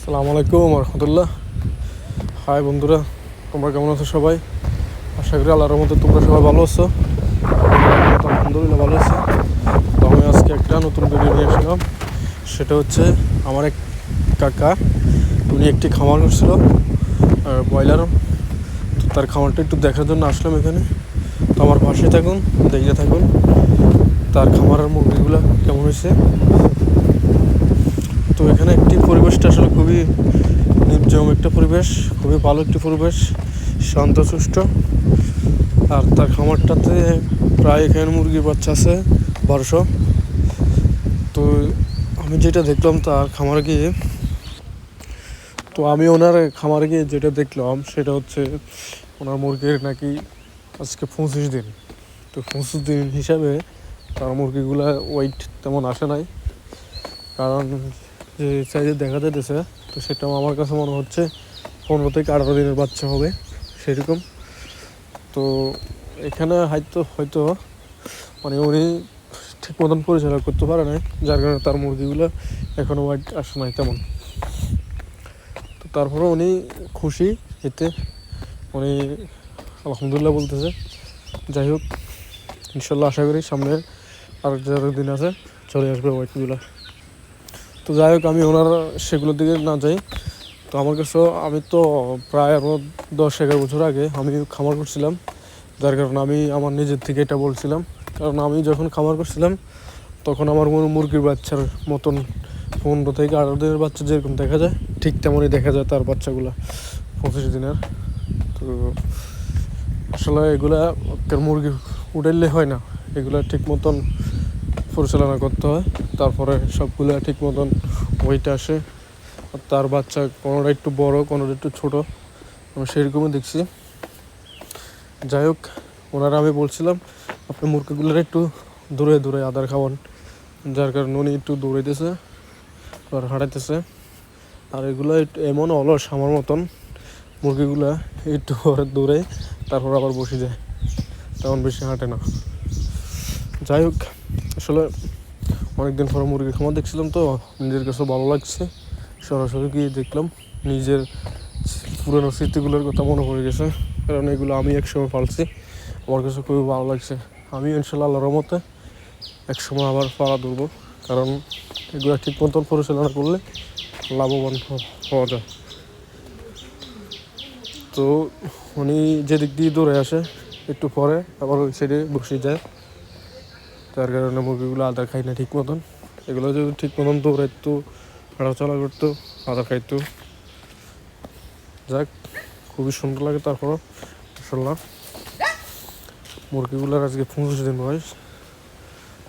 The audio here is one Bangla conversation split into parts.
আসসালামু আলাইকুম রহমতুল্লাহ। হাই বন্ধুরা, তোমরা কেমন আছো সবাই? আশা করি আল্লাহর রহমতে তোমরা সবাই ভালো আছো। আলহামদুলিল্লাহ ভালো আছি। তো আমি আজকে একটা নতুন ভিডিও নিয়ে আসলাম। সেটা হচ্ছে আমার এক কাকা, উনি একটি খামার করছিল ব্রয়লার। তো তার খামারটা একটু দেখার জন্য আসলাম এখানে। তো আমার পাশে থাকুন, দেখতে থাকুন তার খামারের মুরগিগুলো কেমন হয়েছে। তো এখানে একটি পরিবেশটা আসলে খুবই নির্জম একটা পরিবেশ, খুবই ভালো একটি পরিবেশ, শান্তশিষ্ট। আর তার খামারটাতে প্রায় এখানে মুরগির বাচ্চা আছে 1200। তো আমি যেটা দেখলাম তার খামারে গিয়ে, আমি ওনার খামারে গিয়ে যেটা দেখলাম সেটা হচ্ছে ওনার মুরগির নাকি আজকে 25 দিন। তো 25 দিন হিসাবে তার মুরগিগুলা ওয়েট তেমন আসে নাই, কারণ যে সাইজে দেখা যাইতেছে তো সেটাও আমার কাছে মনে হচ্ছে 15 থেকে 18 দিনের বাচ্চা হবে সেরকম। তো এখানে হয়তো মানে উনি ঠিক মতন পরিচালনা করতে পারে নাই, যার কারণে তার মুরগিগুলো এখনও ওয়েট আসে নাই তেমন। তো তারপরে উনি খুশি এতে, উনি আলহামদুলিল্লাহ বলতেছে। যাই হোক, ইনশাল্লাহ আশা করি সামনে আর যারা দিন আছে চলে আসবে ওয়েটগুলো। তো যাই হোক, আমি ওনার সেগুলোর দিকে না যাই। তো আমার কাছে, আমি তো প্রায় আরও 10-11 বছর আগে আমি খামার করছিলাম, যার কারণে আমি আমার নিজের থেকে এটা বলছিলাম। কারণ আমি যখন খামার করছিলাম তখন আমার মুরগির বাচ্চার মতন 15 থেকে 18 দিনের বাচ্চা যেরকম দেখা যায় ঠিক তেমনই দেখা যায় তার বাচ্চাগুলো 25 দিনের। তো আসলে এগুলা মুরগি উঠাইলে হয় না, এগুলা ঠিক মতন পরিচালনা করতে হয়, তারপরে সবগুলো ঠিক মতন ওয়েট আসে। আর তার বাচ্চা কোনোটা একটু বড়, কোনোটা একটু ছোটো, আমি সেরকমই দেখছি। যাই হোক, ওনারা আমি বলছিলাম আপনি মুরগিগুলোর একটু দূরে দূরে আদার খাওয়ান, যার কারণে উনি একটু দৌড়াইতেছে আর হাঁটাইতেছে। আর এগুলো একটু এমন অলস আমার মতন, মুরগিগুলা একটু দূরে তারপর আবার বসে যায়, তেমন বেশি হাঁটে না। যাই হোক, আসলে অনেকদিন পরে মুরগির খামার দেখছিলাম তো নিজের কাছে ভালো লাগছে। সরাসরি গিয়ে দেখলাম, নিজের পুরনো স্মৃতিগুলোর কথা মনে পড়ে গেছে, কারণ এগুলো আমি একসময় পালছি, আমার কাছে খুবই ভালো লাগছে। আমি ইনশাল্লাহ আল্লাহর রহমতে একসময় আবার পালা ধরবো, কারণ এগুলো ঠিক মতন পরিচালনা করলে লাভবান হওয়া যায়। তো উনি যেদিক দিয়ে দৌড়ে আসে একটু পরে আবার ওই সাইডে বসে যায়, তার কারণে মুরগিগুলো আদার খাই না ঠিক মতন। এগুলো যদি ঠিক মতন দৌড়াইতো, হাঁটাচলা করতো, আদার খাইতো। যাক, খুবই সুন্দর লাগে। তারপরও আসলে মুরগিগুলোর আজকে 25 দিন বয়স।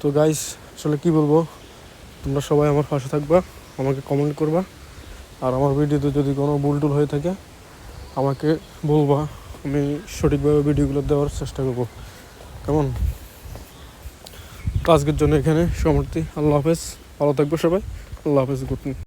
তো গাইস, আসলে কী বলবো, তোমরা সবাই আমার পাশে থাকবা, আমাকে কমেন্ট করবা, আর আমার ভিডিওতে যদি কোনো ভুল টুল হয়ে থাকে আমাকে বলবা, আমি সঠিকভাবে ভিডিওগুলো দেওয়ার চেষ্টা করবো। কেমন? তো আজকের জন্য এখানে সমাপ্তি। আল্লাহ হাফেজ, ভালো থাকবো সবাই। আল্লাহ হাফেজ, গুড নাইট।